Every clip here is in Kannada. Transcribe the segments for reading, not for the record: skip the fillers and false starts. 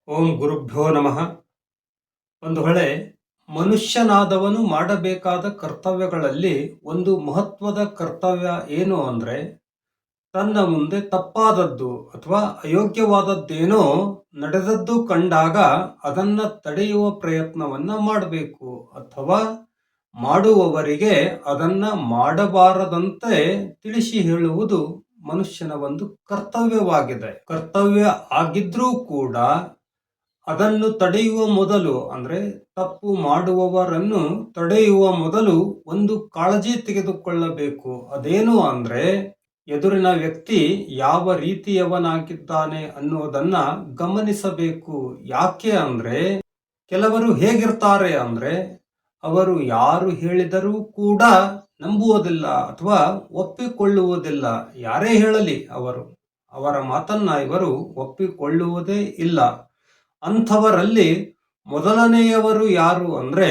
ಓಂ ಗುರುಭ್ಯೋ ನಮಃ. ಒಂದು ವೇಳೆ ಮನುಷ್ಯನಾದವನು ಮಾಡಬೇಕಾದ ಕರ್ತವ್ಯಗಳಲ್ಲಿ ಒಂದು ಮಹತ್ವದ ಕರ್ತವ್ಯ ಏನು ಅಂದರೆ, ತನ್ನ ಮುಂದೆ ತಪ್ಪಾದದ್ದು ಅಥವಾ ಅಯೋಗ್ಯವಾದದ್ದೇನೋ ನಡೆದದ್ದು ಕಂಡಾಗ ಅದನ್ನು ತಡೆಯುವ ಪ್ರಯತ್ನವನ್ನು ಮಾಡಬೇಕು, ಅಥವಾ ಮಾಡುವವರಿಗೆ ಅದನ್ನು ಮಾಡಬಾರದಂತೆ ತಿಳಿಸಿ ಹೇಳುವುದು ಮನುಷ್ಯನ ಒಂದು ಕರ್ತವ್ಯವಾಗಿದೆ. ಕರ್ತವ್ಯ ಆಗಿದ್ರೂ ಕೂಡ ಅದನ್ನು ತಡೆಯುವ ಮೊದಲು, ಅಂದರೆ ತಪ್ಪು ಮಾಡುವವರನ್ನು ತಡೆಯುವ ಮೊದಲು ಒಂದು ಕಾಳಜಿ ತೆಗೆದುಕೊಳ್ಳಬೇಕು. ಅದೇನು ಅಂದರೆ, ಎದುರಿನ ವ್ಯಕ್ತಿ ಯಾವ ರೀತಿಯವನಾಗಿದ್ದಾನೆ ಅನ್ನೋದನ್ನ ಗಮನಿಸಬೇಕು. ಯಾಕೆ ಅಂದರೆ, ಕೆಲವರು ಹೇಗಿರ್ತಾರೆ ಅಂದರೆ, ಅವರು ಯಾರು ಹೇಳಿದರೂ ಕೂಡ ನಂಬುವುದಿಲ್ಲ ಅಥವಾ ಒಪ್ಪಿಕೊಳ್ಳುವುದಿಲ್ಲ. ಯಾರೇ ಹೇಳಲಿ ಅವರ ಮಾತನ್ನ ಇವರು ಒಪ್ಪಿಕೊಳ್ಳುವುದೇ ಇಲ್ಲ. ಅಂಥವರಲ್ಲಿ ಮೊದಲನೆಯವರು ಯಾರು ಅಂದರೆ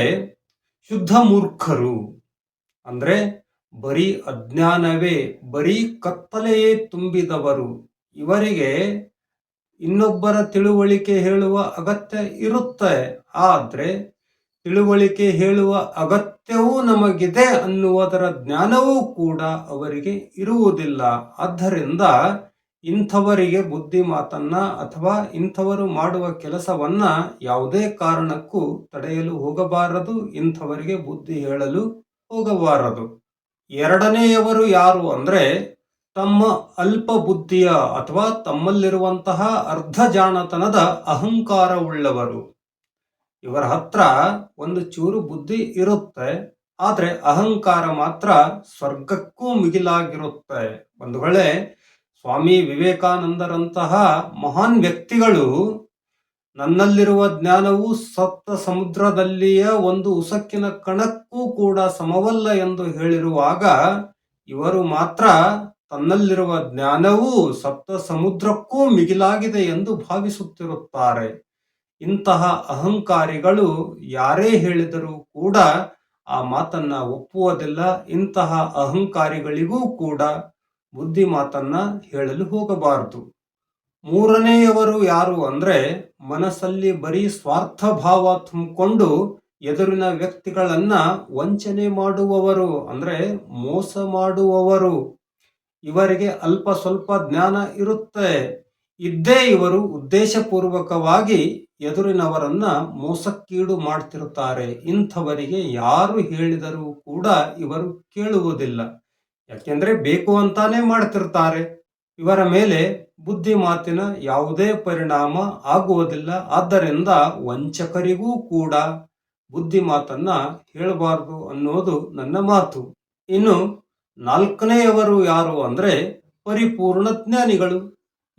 ಶುದ್ಧ ಮೂರ್ಖರು. ಅಂದರೆ ಬರೀ ಅಜ್ಞಾನವೇ, ಬರೀ ಕತ್ತಲೆಯೇ ತುಂಬಿದವರು. ಇವರಿಗೆ ಇನ್ನೊಬ್ಬರ ತಿಳುವಳಿಕೆ ಹೇಳುವ ಅಗತ್ಯ ಇರುತ್ತೆ, ಆದರೆ ತಿಳುವಳಿಕೆ ಹೇಳುವ ಅಗತ್ಯವೂ ನಮಗಿದೆ ಅನ್ನುವುದರ ಜ್ಞಾನವೂ ಕೂಡ ಅವರಿಗೆ ಇರುವುದಿಲ್ಲ. ಆದ್ದರಿಂದ ಇಂಥವರಿಗೆ ಬುದ್ಧಿ ಮಾತನ್ನ ಅಥವಾ ಇಂಥವರು ಮಾಡುವ ಕೆಲಸವನ್ನ ಯಾವುದೇ ಕಾರಣಕ್ಕೂ ತಡೆಯಲು ಹೋಗಬಾರದು, ಇಂಥವರಿಗೆ ಬುದ್ಧಿ ಹೇಳಲು ಹೋಗಬಾರದು. ಎರಡನೆಯವರು ಯಾರು ಅಂದರೆ, ತಮ್ಮ ಅಲ್ಪ ಬುದ್ಧಿಯ ಅಥವಾ ತಮ್ಮಲ್ಲಿರುವಂತಹ ಅರ್ಧ ಜಾಣತನದ ಅಹಂಕಾರವುಳ್ಳವರು. ಇವರ ಹತ್ರ ಒಂದು ಚೂರು ಬುದ್ಧಿ ಇರುತ್ತೆ, ಆದರೆ ಅಹಂಕಾರ ಮಾತ್ರ ಸ್ವರ್ಗಕ್ಕೂ ಮಿಗಿಲಾಗಿರುತ್ತೆ. ಒಂದು ವೇಳೆ ಸ್ವಾಮಿ ವಿವೇಕಾನಂದರಂತಹ ಮಹಾನ್ ವ್ಯಕ್ತಿಗಳು ನನ್ನಲ್ಲಿರುವ ಜ್ಞಾನವು ಸಪ್ತ ಸಮುದ್ರದಲ್ಲಿಯ ಒಂದು ಉಸಕ್ಕಿನ ಕಣಕ್ಕೂ ಕೂಡ ಸಮವಲ್ಲ ಎಂದು ಹೇಳಿರುವಾಗ, ಇವರು ಮಾತ್ರ ತನ್ನಲ್ಲಿರುವ ಜ್ಞಾನವು ಸಪ್ತ ಸಮುದ್ರಕ್ಕೂ ಮಿಗಿಲಾಗಿದೆ ಎಂದು ಭಾವಿಸುತ್ತಿರುತ್ತಾರೆ. ಇಂತಹ ಅಹಂಕಾರಿಗಳು ಯಾರೇ ಹೇಳಿದರೂ ಕೂಡ ಆ ಮಾತನ್ನ ಒಪ್ಪುವುದಿಲ್ಲ. ಇಂತಹ ಅಹಂಕಾರಿಗಳಿಗೂ ಕೂಡ ಬುದ್ಧಿ ಮಾತನ್ನ ಹೇಳಲು ಹೋಗಬಾರದು. ಮೂರನೆಯವರು ಯಾರು ಅಂದರೆ, ಮನಸ್ಸಲ್ಲಿ ಬರೀ ಸ್ವಾರ್ಥ ಭಾವ ತುಂಬಿಕೊಂಡು ಎದುರಿನ ವ್ಯಕ್ತಿಗಳನ್ನ ವಂಚನೆ ಮಾಡುವವರು, ಅಂದರೆ ಮೋಸ ಮಾಡುವವರು. ಇವರಿಗೆ ಅಲ್ಪ ಸ್ವಲ್ಪ ಜ್ಞಾನ ಇರುತ್ತೆ, ಇದ್ದೇ ಇವರು ಉದ್ದೇಶಪೂರ್ವಕವಾಗಿ ಎದುರಿನವರನ್ನ ಮೋಸಕ್ಕೀಡು ಮಾಡ್ತಿರುತ್ತಾರೆ. ಇಂಥವರಿಗೆ ಯಾರು ಹೇಳಿದರೂ ಕೂಡ ಇವರು ಕೇಳುವುದಿಲ್ಲ. ಯಾಕೆಂದ್ರೆ ಬೇಕು ಅಂತಾನೆ ಮಾಡ್ತಿರ್ತಾರೆ. ಇವರ ಮೇಲೆ ಬುದ್ಧಿ ಮಾತಿನ ಯಾವುದೇ ಪರಿಣಾಮ ಆಗುವುದಿಲ್ಲ. ಆದ್ದರಿಂದ ವಂಚಕರಿಗೂ ಕೂಡ ಬುದ್ಧಿ ಮಾತನ್ನ ಹೇಳಬಾರದು ಅನ್ನೋದು ನನ್ನ ಮಾತು. ಇನ್ನು ನಾಲ್ಕನೆಯವರು ಯಾರು ಅಂದರೆ, ಪರಿಪೂರ್ಣ ಜ್ಞಾನಿಗಳು.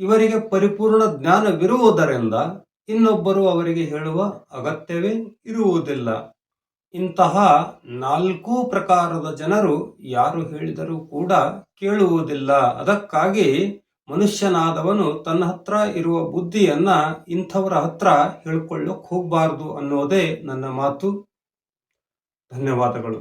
ಇವರಿಗೆ ಪರಿಪೂರ್ಣ ಜ್ಞಾನವಿರುವುದರಿಂದ ಇನ್ನೊಬ್ಬರು ಅವರಿಗೆ ಹೇಳುವ ಅಗತ್ಯವೇ ಇರುವುದಿಲ್ಲ. ಇಂತಹ ನಾಲ್ಕು ಪ್ರಕಾರದ ಜನರು ಯಾರು ಹೇಳಿದರೂ ಕೂಡ ಕೇಳುವುದಿಲ್ಲ. ಅದಕ್ಕಾಗಿ ಮನುಷ್ಯನಾದವನು ತನ್ನ ಹತ್ರ ಇರುವ ಬುದ್ಧಿಯನ್ನ ಇಂಥವರ ಹತ್ರ ಹೇಳ್ಕೊಳ್ಳೋಕೆ ಹೋಗಬಾರ್ದು ಅನ್ನೋದೇ ನನ್ನ ಮಾತು. ಧನ್ಯವಾದಗಳು.